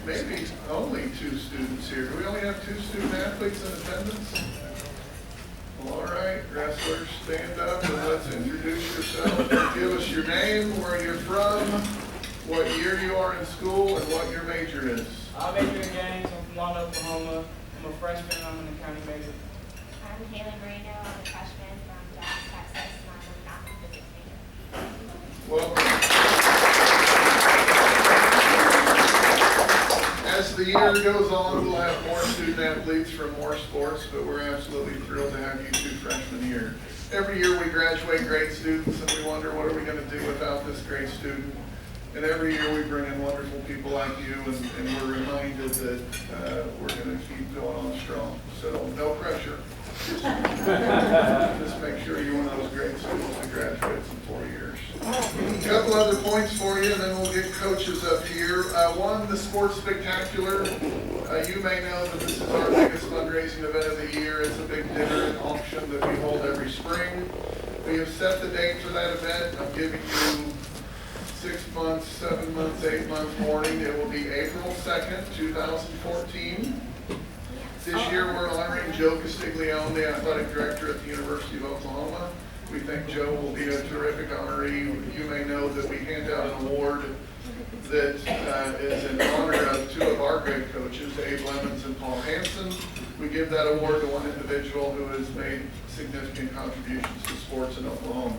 maybe only 2 students here. Do we only have 2 student athletes in attendance? Well, all right, wrestlers, stand up and let's introduce yourself. Give us your name, where you're from, what year you are in school, and what your major is. I major in games. I'm from Lawton, Oklahoma. I'm a freshman. I'm an accounting major. I'm Haley Marino. I'm a freshman from Dallas, Texas, and I'm a math and physics major. Welcome. As the year goes on, we'll have more student athletes from more sports, but we're absolutely thrilled to have you 2 freshmen here. Every year we graduate great students, and we wonder what are we going to do without this great student. And every year we bring in wonderful people like you, and we're reminded that we're going to keep going on strong. So no pressure. Just make sure you're one of those great students that graduates in 4 years. A couple other points for you, and then we'll get coaches up here. One, the Sports Spectacular. You may know that this is our biggest fundraising event of the year. It's a big dinner and auction that we hold every spring. We have set the date for that event. I'm giving you 6 months, 7 months, 8 months warning. It will be April 2nd, 2014. This year we're honoring Joe Castiglione, the athletic director at the University of Oklahoma. We think Joe will be a terrific honoree. You may know that we hand out an award that is in honor of 2 of our great coaches, Abe Lemons and Paul Hansen. We give that award to one individual who has made significant contributions to sports in Oklahoma.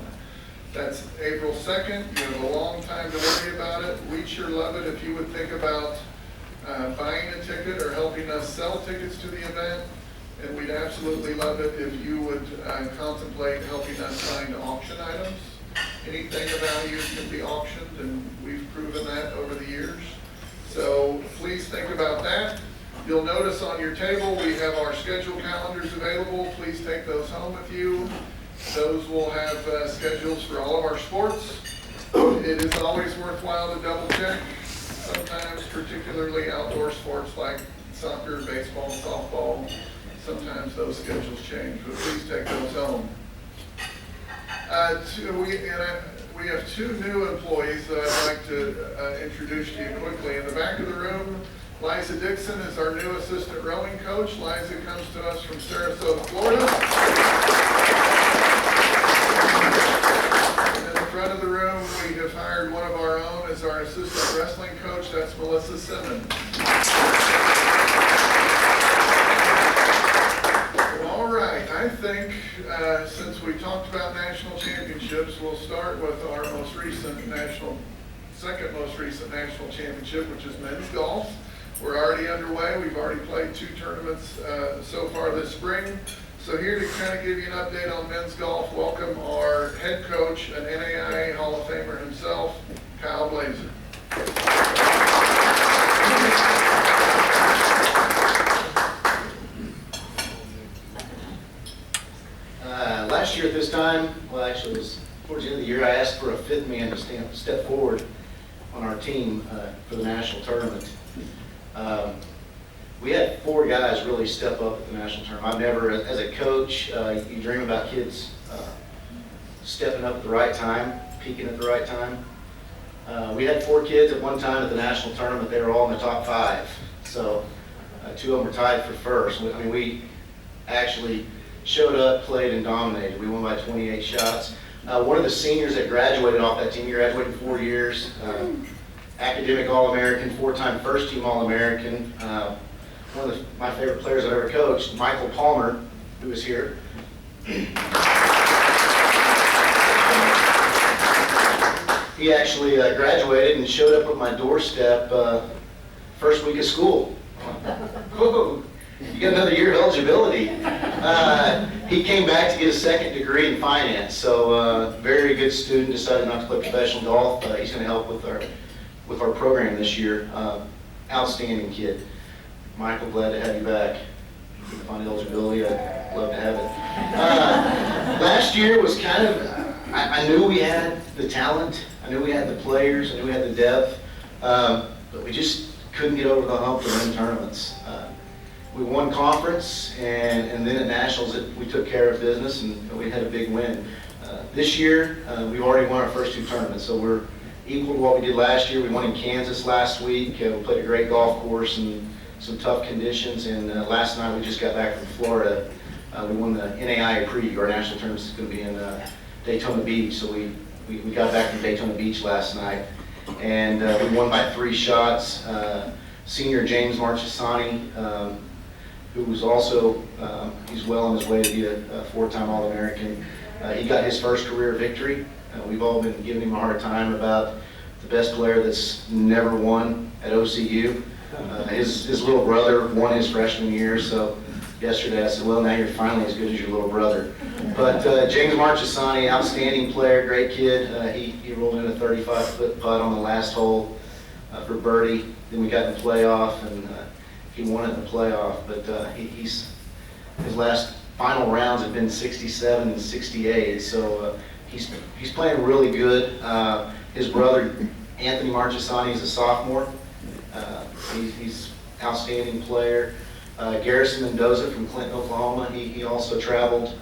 That's April 2nd. You have a long time to worry about it. We'd sure love it if you would think about buying a ticket or helping us sell tickets to the event. And we'd absolutely love it if you would contemplate helping us find auction items. Anything of value can be auctioned, and we've proven that over the years. So please think about that. You'll notice on your table we have our schedule calendars available. Please take those home with you. Those will have schedules for all of our sports. It is always worthwhile to double check. Sometimes, particularly outdoor sports like soccer, baseball, softball, sometimes those schedules change, but please take those home. We have 2 new employees that I'd like to introduce to you quickly. In the back of the room, Liza Dixon is our new assistant rowing coach. Liza comes to us from Sarasota, Florida. In the front of the room, we have hired one of our own as our assistant wrestling coach. That's Melissa Simmons. All right, I think since we talked about national championships, we'll start with our second most recent national championship, which is men's golf. We're already underway. We've already played 2 tournaments so far this spring. So here to kind of give you an update on men's golf, welcome our head coach, an NAIA Hall of Famer himself, Kyle Blaser. Last year at this time, well actually it was towards the end of the year, I asked for a 5th man to step forward on our team for the national tournament. We had 4 guys really step up at the national tournament. I've never, as a coach, you dream about kids stepping up at the right time, peaking at the right time. We had 4 kids at one time at the national tournament. They were all in the top 5. So 2 of them were tied for first. I mean, we actually showed up, played, and dominated. We won by 28 shots. One of the seniors that graduated off that team, he graduated 4 years, academic All-American, 4-time first-team All-American. One of my favorite players I've ever coached, Michael Palmer, who is here. He actually graduated and showed up at my doorstep first week of school. Whoa, you got another year of eligibility. He came back to get a 2nd degree in finance, so very good student, decided not to play professional golf. He's going to help with our program this year. Outstanding kid. Michael, glad to have you back. You can find eligibility, I'd love to have it. Last year was kind of, I knew we had the talent, I knew we had the players, I knew we had the depth, but we just couldn't get over the hump to win tournaments. We won conference, and then at nationals we took care of business, and we had a big win. This year, we've already won our first 2 tournaments, so we're equaled what we did last year. We won in Kansas last week. We played a great golf course and some tough conditions. And last night we just got back from Florida. We won the NAIA Preview. Our national tournament is going to be in Daytona Beach. So we got back from Daytona Beach last night. And we won by 3 shots. Senior James Marchesani, who was also, he's well on his way to be a 4-time All-American. He got his first career victory. We've all been giving him a hard time about the best player that's never won at OCU. His little brother won his freshman year, so yesterday I said, well, now you're finally as good as your little brother. But James Marchesani, outstanding player, great kid. He rolled in a 35-foot putt on the last hole for birdie. Then we got in the playoff, and he won it in the playoff. But his last final rounds have been 67 and 68, so he's playing really good. His brother, Anthony Marchesani, is a sophomore. He's an outstanding player. Garrison Mendoza from Clinton, Oklahoma, he also traveled.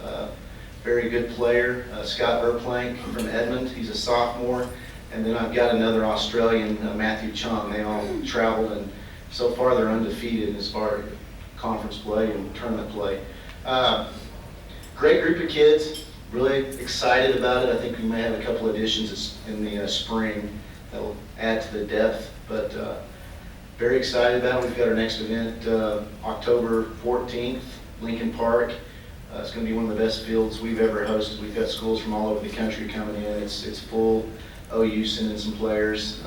Very good player. Scott Verplank from Edmond, he's a sophomore. And then I've got another Australian, Matthew Chung. They all traveled, and so far they're undefeated as far as conference play and tournament play. Great group of kids, really excited about it. I think we may have a couple additions in the spring that will add to the depth, but very excited about it. We've got our next event October 14th, Lincoln Park. It's going to be one of the best fields we've ever hosted. We've got schools from all over the country coming in. It's full. OU sending some players.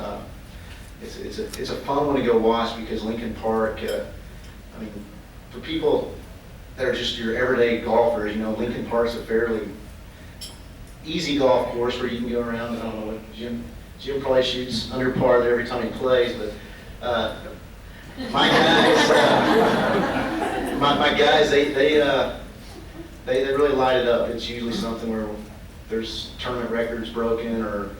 It's a fun one to go watch because Lincoln Park, I mean, for people that are just your everyday golfers, you know, Lincoln Park's a fairly easy golf course where you can go around. I don't know what Jim probably shoots under par there every time he plays, but my guys, they really light it up. It's usually something where there's tournament records broken or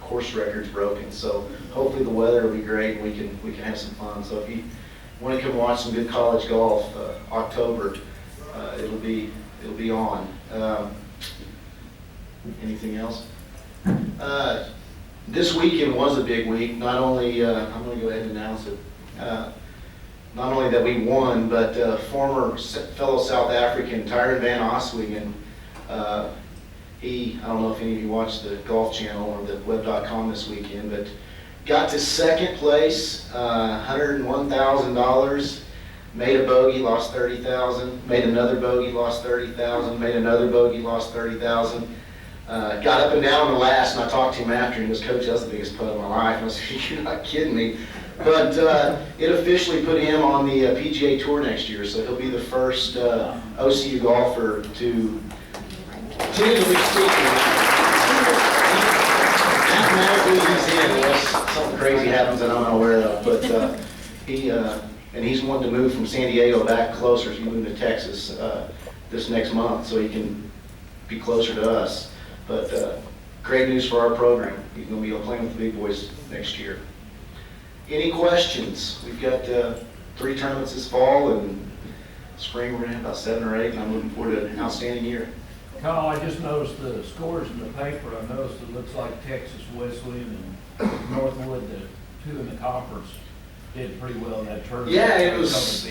course records broken. So hopefully the weather will be great and we can have some fun. So if you want to come watch some good college golf, October, it'll be on. Anything else? This weekend was a big week. Not only I'm going to go ahead and announce it. Not only that we won, but former fellow South African Tyron Van Oswegen. I don't know if any of you watched the Golf Channel or the web.com this weekend, but got to second place, $101,000, made a bogey, lost $30,000, made another bogey, lost $30,000, made another bogey, lost $30,000. Got up and down on the last, and I talked to him after, and he goes, Coach, that's the biggest putt of my life. And I said, you're not kidding me. But it officially put him on the PGA Tour next year, so he'll be the first OCU golfer to tentatively speaking, mathematically he's in unless something crazy happens that I'm not aware of. But he's wanting to move from San Diego back closer. He's moving to Texas this next month so he can be closer to us. But great news for our program. He's going to be playing with the big boys next year. Any questions? We've got 3 tournaments this fall, and spring we're going to have about 7 or 8, and I'm looking forward to an outstanding year. Kyle, I just noticed the scores in the paper. I noticed it looks like Texas Wesleyan and Northwood, the 2 in the conference, did pretty well in that tournament. Yeah, it was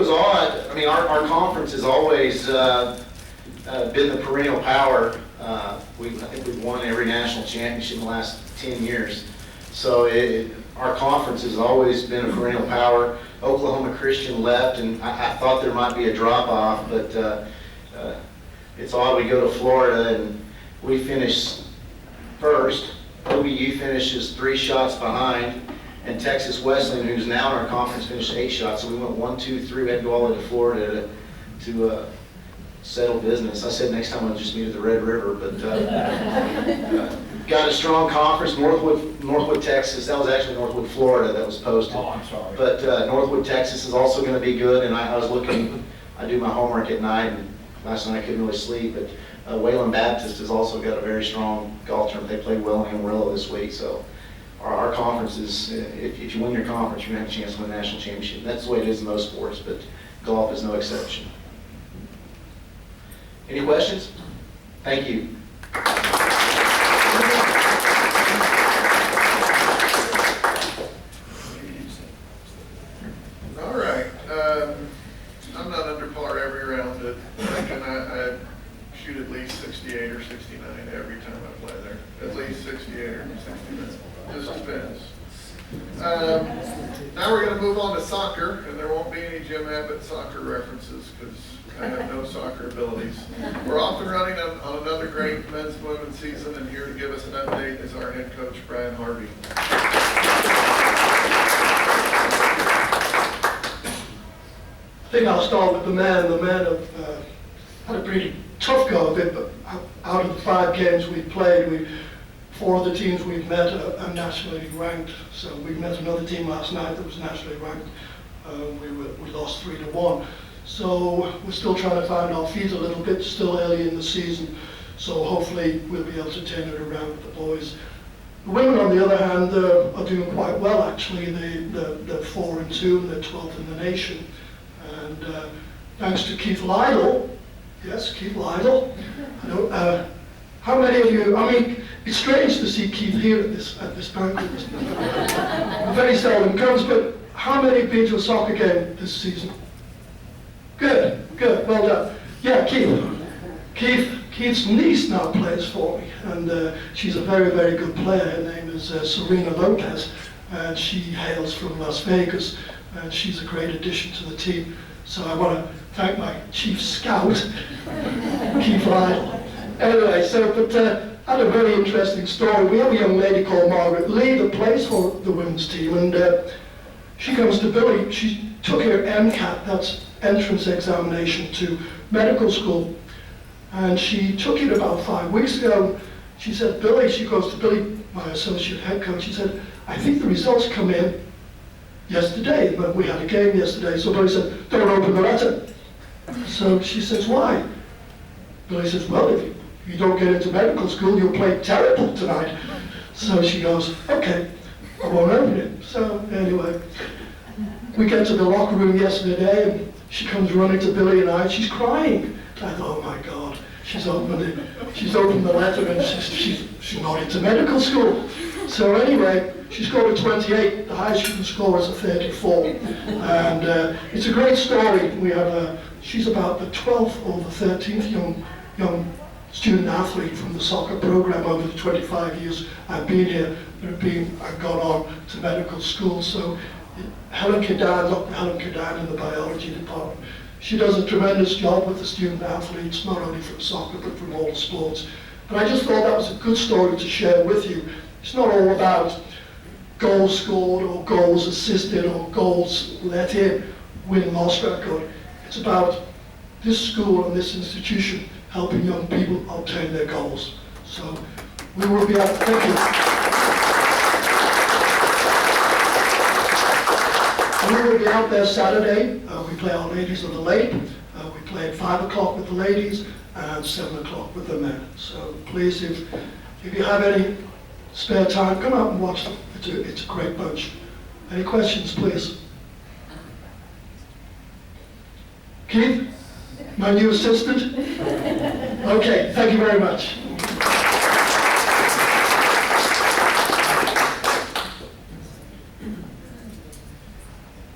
odd. I mean, our conference has always been the perennial power. I think we've won every national championship in the last 10 years. So our conference has always been a perennial power. Oklahoma Christian left, and I thought there might be a drop-off, but it's odd. We go to Florida, and we finish first. OBU finishes 3 shots behind, and Texas Wesleyan, who's now in our conference, finished 8 shots. So we went 1, 2, 3. We had to go all the way to Florida to settle business. I said next time I'll just meet at the Red River, but got a strong conference. Northwood, Texas. That was actually Northwood, Florida that was posted. Oh, I'm sorry. But Northwood, Texas is also going to be good, and I was looking. I do my homework at night, and last night I couldn't really sleep. But Wayland Baptist has also got a very strong golf tournament. They played well in Amarillo this week, so our conference is. If you win your conference, you're going to have a chance to win a national championship. That's the way it is in most sports, but golf is no exception. Any questions? Thank you. Now we're going to move on to soccer, and there won't be any Jim Abbott soccer references because I have no soccer abilities. We're off and running on another great men's and women's season, and here to give us an update is our head coach, Brian Harvey. I think I'll start with the men. The men have had a pretty tough go of it, but out of the 5 games we've played, 4 of the teams we've met are nationally ranked. So we met another team last night that was nationally ranked. We lost 3-1. So we're still trying to find our feet a little bit, still early in the season. So hopefully we'll be able to turn it around with the boys. The women, on the other hand, are doing quite well actually. They're 4-2 and they're 12th in the nation. And thanks to Keith Lytle, yes, Keith Lytle. How many of you? I mean, it's strange to see Keith here at this banquet. Very seldom comes, but how many have been to a soccer game this season? Good, well done. Yeah, Keith's niece now plays for me, and she's a very, very good player. Her name is Serena Lopez, and she hails from Las Vegas, and she's a great addition to the team. So I want to thank my chief scout, Keith Lytle. Anyway, but I had a very interesting story. We have a young lady called Margaret Lee that plays for the women's team, and she comes to Billy. She took her MCAT, that's entrance examination to medical school, and she took it about 5 weeks ago. She said, Billy, she goes to Billy, my associate head coach, she said, I think the results come in yesterday, but we had a game yesterday. So Billy said, don't open the letter. So she says, why? Billy says, well, if you don't get into medical school, you'll play terrible tonight. So she goes, okay, I won't open it. So anyway, we get to the locker room yesterday, and she comes running to Billy and I, she's crying. I thought, oh my God, she's opened it. She's opened the letter and she's not into medical school. So anyway, she scored a 28. The highest she can score is a 34. And it's a great story. We have she's about the 12th or the 13th young student athlete from the soccer program over the 25 years I've been here that have gone on to medical school. So Dr. Helen Cadan in the biology department, she does a tremendous job with the student athletes, not only from soccer but from all sports. But I just thought that was a good story to share with you. It's not all about goals scored or goals assisted or goals let in, win-loss record. It's about this school and this institution helping young people obtain their goals. So we will be out, thank you. We will be out there Saturday. We play Our Ladies of the Lake. We play at 5 o'clock with the ladies and 7 o'clock with the men. So please, if you have any spare time, come out and watch them. It's a great bunch. Any questions, please? Keith, my new assistant? Okay, thank you very much.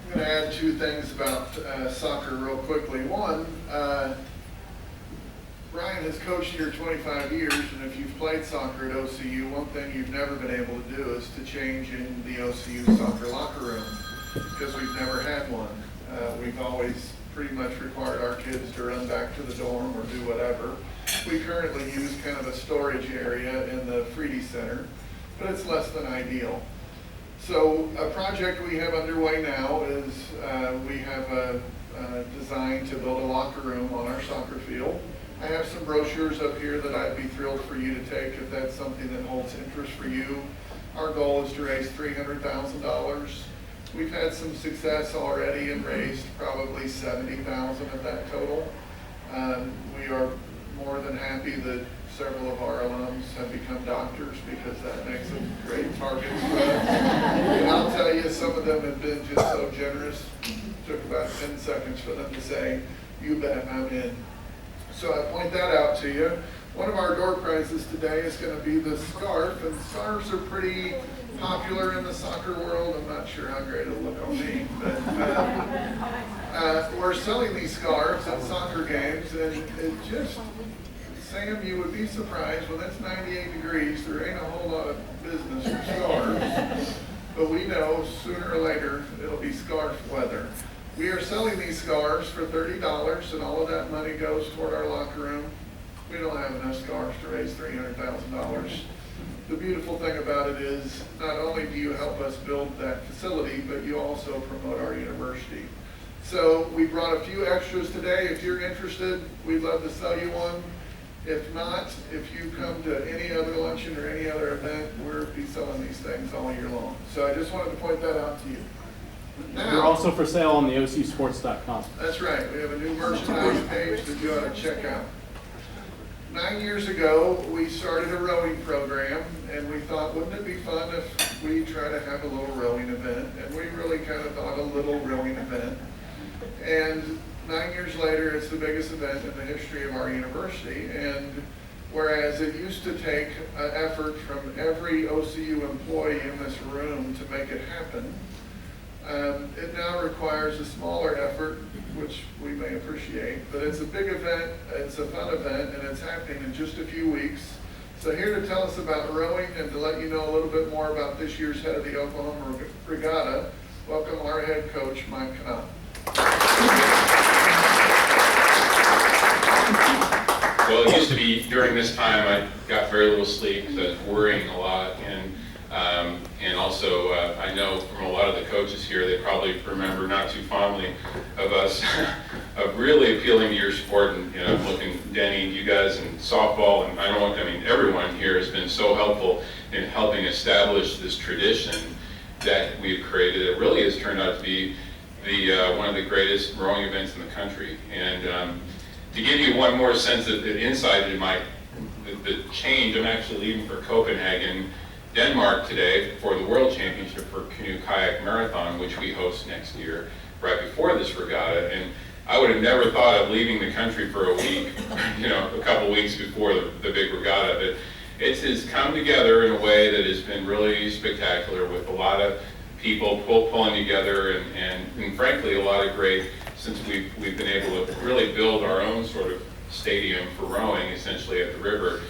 I'm going to add 2 things about soccer real quickly. One, Brian has coached here 25 years, and if you've played soccer at OCU, one thing you've never been able to do is to change in the OCU soccer locker room, because we've never had one. We've always pretty much required our kids to run back to the dorm or do whatever. We currently use kind of a storage area in the Freedy Center, but it's less than ideal. So a project we have underway now is we have a design to build a locker room on our soccer field. I have some brochures up here that I'd be thrilled for you to take if that's something that holds interest for you. Our goal is to raise $300,000. We've had some success already and raised probably $70,000 of that total. We are more than happy that several of our alums have become doctors because that makes them great targets for us. And I'll tell you, some of them have been just so generous. It took about 10 seconds for them to say, you bet, I'm in. So I point that out to you. One of our door prizes today is going to be the scarf, and scarves are pretty popular in the soccer world. I'm not sure how great it'll look on me, but we're selling these scarves at soccer games, and it just, Sam, you would be surprised when it's 98 degrees, there ain't a whole lot of business for scarves. but we know sooner or later it'll be scarf weather. We are selling these scarves for $30, and all of that money goes toward our locker room. We don't have enough scarves to raise $300,000. The beautiful thing about it is, not only do you help us build that facility, but you also promote our university. So we brought a few extras today. If you're interested, we'd love to sell you one. If not, if you come to any other luncheon or any other event, we'll be selling these things all year long. So I just wanted to point that out to you. They're Now, also for sale on the OCUsports.com. that's right. We have a new merchandise page that you ought to check out. 9 years ago, we started a rowing program, and we thought, wouldn't it be fun if we try to have a little rowing event? And we really kind of thought a little rowing event. And 9 years later, it's the biggest event in the history of our university. And whereas it used to take effort from every OCU employee in this room to make it happen, it now requires a smaller effort, which we may appreciate, but it's a big event, it's a fun event, and it's happening in just a few weeks. So here to tell us about rowing and to let you know a little bit more about this year's head of the Oklahoma Regatta, welcome our head coach, Mike Knopp. Well, it used to be during this time I got very little sleep because I was worrying a lot, and also I know from a lot of the coaches here, they probably remember not too fondly of us of really appealing to your sport, and looking, Denny, you guys, and softball, and I mean everyone here has been so helpful in helping establish this tradition that we've created. It really has turned out to be one of the greatest rowing events in the country. And to give you one more sense of the insight into the change, I'm actually leaving for Copenhagen, Denmark today for the World Championship for Canoe Kayak Marathon, which we host next year, right before this regatta. And I would have never thought of leaving the country for a week, a couple weeks before the big regatta. But it has come together in a way that has been really spectacular, with a lot of people pulling together, and frankly a lot of great, since we've been able to really build our own sort of stadium for rowing essentially at the river.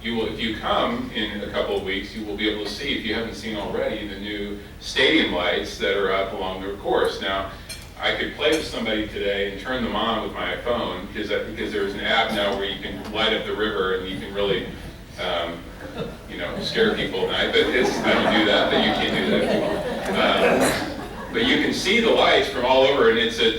If you come in a couple of weeks, you will be able to see, if you haven't seen already, the new stadium lights that are up along the course. Now, I could play with somebody today and turn them on with my phone, because there's an app now where you can light up the river and you can really scare people at night. But I don't do that, but you can do that. But you can see the lights from all over, and it's a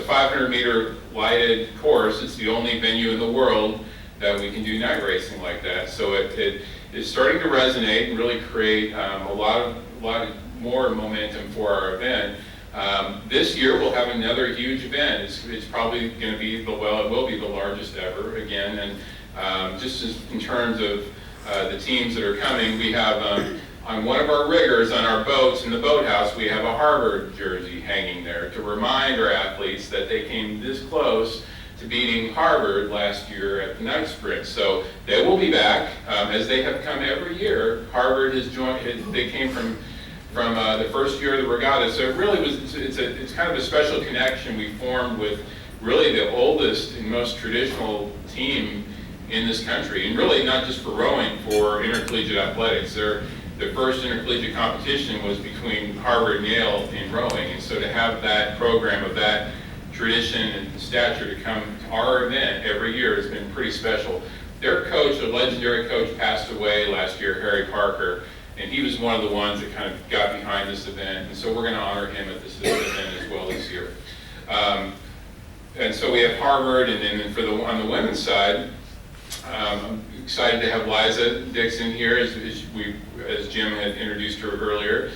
500-meter lighted course. It's the only venue in the world that we can do night racing like that. So it is starting to resonate and really create a lot more momentum for our event. This year we'll have another huge event. It's probably going to be it will be the largest ever again. And just as in terms of the teams that are coming, we have on one of our riggers on our boats in the boathouse, we have a Harvard jersey hanging there to remind our athletes that they came this close to beating Harvard last year at the night sprint. So they will be back, as they have come every year. Harvard has joined. They came from the first year of the regatta. So it really was. It's kind of a special connection we formed with really the oldest and most traditional team in this country, and really not just for rowing, for intercollegiate athletics. The first intercollegiate competition was between Harvard and Yale in rowing, and so to have that program of that tradition and stature to come to our event every year has been pretty special. Their coach, a legendary coach, passed away last year, Harry Parker, and he was one of the ones that kind of got behind this event, and so we're going to honor him at this event as well this year. And so we have Harvard, and then on the women's side, I'm excited to have Liza Dixon here, as Jim had introduced her earlier.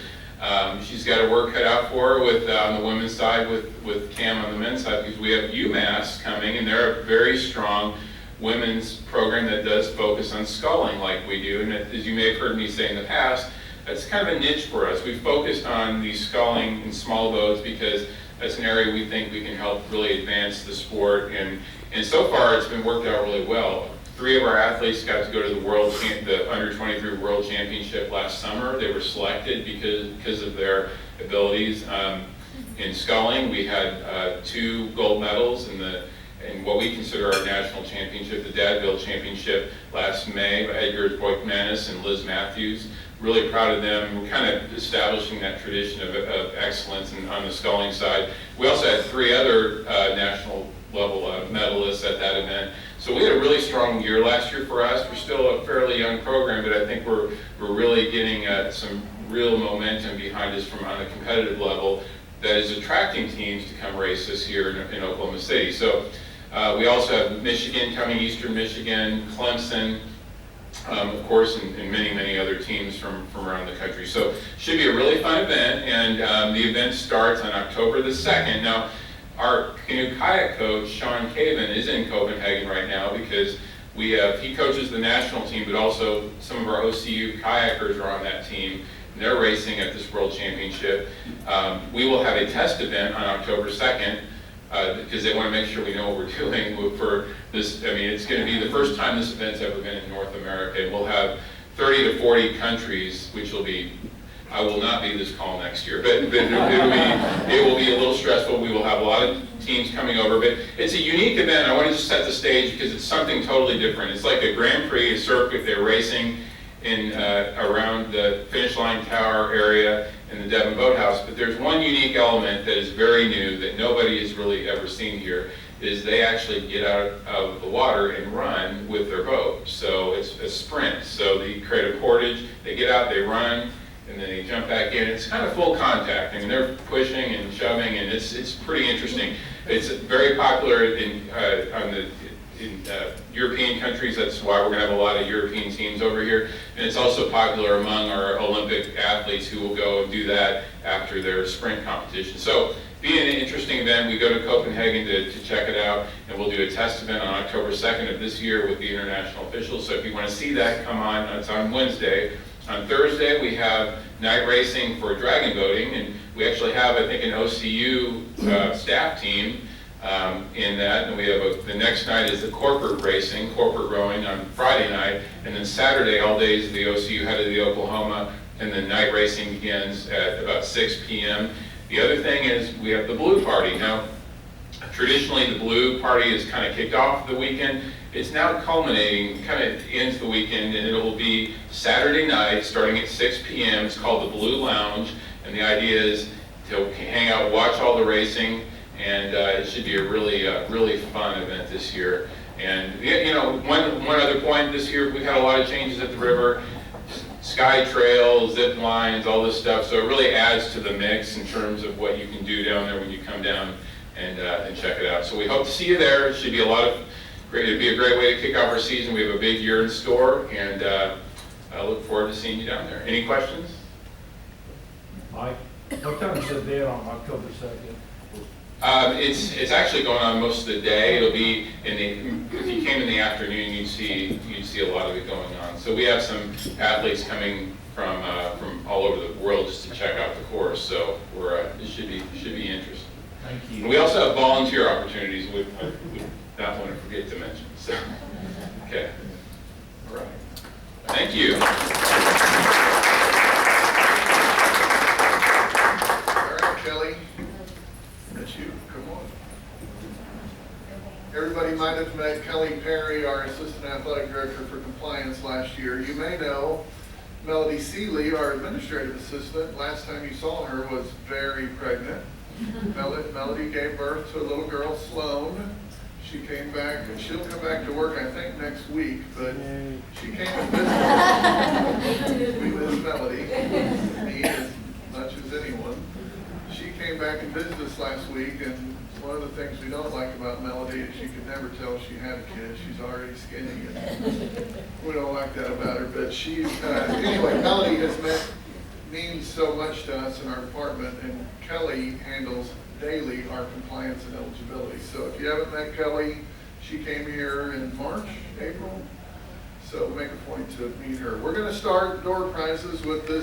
She's got her work cut out for her on the women's side with Cam on the men's side, because we have UMass coming, and they're a very strong women's program that does focus on sculling like we do. And as you may have heard me say in the past, that's kind of a niche for us. We've focused on the sculling in small boats because that's an area we think we can help really advance the sport. And so far it's been worked out really well. 3 of our athletes got to go to the Under-23 World Championship last summer. They were selected because of their abilities. In sculling, we had 2 gold medals in what we consider our national championship, the Dadville Championship last May by Edgar Boykmanis and Liz Matthews. really proud of them. We're kind of establishing that tradition of excellence on the sculling side. We also had 3 other national level medalists at that event. So we had a really strong year last year for us. We're still a fairly young program, but I think we're really getting some real momentum behind us from on a competitive level that is attracting teams to come race this year in Oklahoma City. So we also have Michigan coming, Eastern Michigan, Clemson, of course, and many, many other teams from around the country. So should be a really fun event, and the event starts on October the 2nd. Now, our canoe kayak coach, Sean Caven, is in Copenhagen right now because he coaches the national team, but also some of our OCU kayakers are on that team. And they're racing at this World Championship. We will have a test event on October 2nd because they want to make sure we know what we're doing for this. I mean, it's going to be the first time this event's ever been in North America. And we'll have 30 to 40 countries, which will be, I will not be this calm next year, but it will be a little stressful. We will have a lot of teams coming over, but it's a unique event. I want to just set the stage because it's something totally different. It's like a Grand Prix, a circuit. They're racing in around the finish line tower area in the Devon Boathouse, but there's one unique element that is very new that nobody has really ever seen here, is they actually get out of the water and run with their boat. So it's a sprint. So they create a portage, they get out, they run, and then they jump back in. It's kind of full contact. I mean, they're pushing and shoving, and it's pretty interesting. It's very popular in European countries. That's why we're going to have a lot of European teams over here. And it's also popular among our Olympic athletes who will go and do that after their sprint competition. So being an interesting event, we go to Copenhagen to check it out, and we'll do a test event on October 2nd of this year with the international officials. So if you want to see that, come on. It's on Wednesday. On Thursday, we have night racing for dragon boating, and we actually have, I think, an OCU staff team in that. And we have the next night is the corporate racing, corporate rowing on Friday night, and then Saturday, all days, the OCU headed to the Oklahoma, and then night racing begins at about 6 p.m. The other thing is we have the Blue Party. Now, traditionally, the Blue Party is kind of kicked off the weekend. It's now culminating, kind of ends the weekend, and it will be Saturday night starting at 6 p.m. It's called the Blue Lounge, and the idea is to hang out, watch all the racing, and it should be a really fun event this year. And you know, one other point this year, we've had a lot of changes at the river. Sky trails, zip lines, all this stuff. So it really adds to the mix in terms of what you can do down there when you come down and check it out. So we hope to see you there. It should be it'd be a great way to kick off our season. We have a big year in store, and I look forward to seeing you down there. Any questions? Mike, what time is the event on October 2nd? It's actually going on most of the day. It'll be if you came in the afternoon, you'd see a lot of it going on. So we have some athletes coming from all over the world just to check out the course. So it should be interesting. Thank you. And we also have volunteer opportunities. We not want to forget to mention. So okay, all right. Thank you. All right, Kelly. That's you. Come on. Everybody might have met Kelly Perry, our Assistant Athletic Director for Compliance last year. You may know Melody Seeley, our Administrative Assistant. Last time you saw her was very pregnant. Melody gave birth to a little girl, Sloan. She came back, and she'll come back to work, I think, next week, but she came and visited. We miss Melody, me as much as anyone. She came back and visited us last week, and one of the things we don't like about Melody is you could never tell she had a kid. She's already skinny, and we don't like that about her, but she's, anyway, Melody means so much to us in our department, and Kelly handles daily our compliance and eligibility. So if you haven't met Kelly, she came here in March, April, so make a point to meet her. We're going to start door prizes with this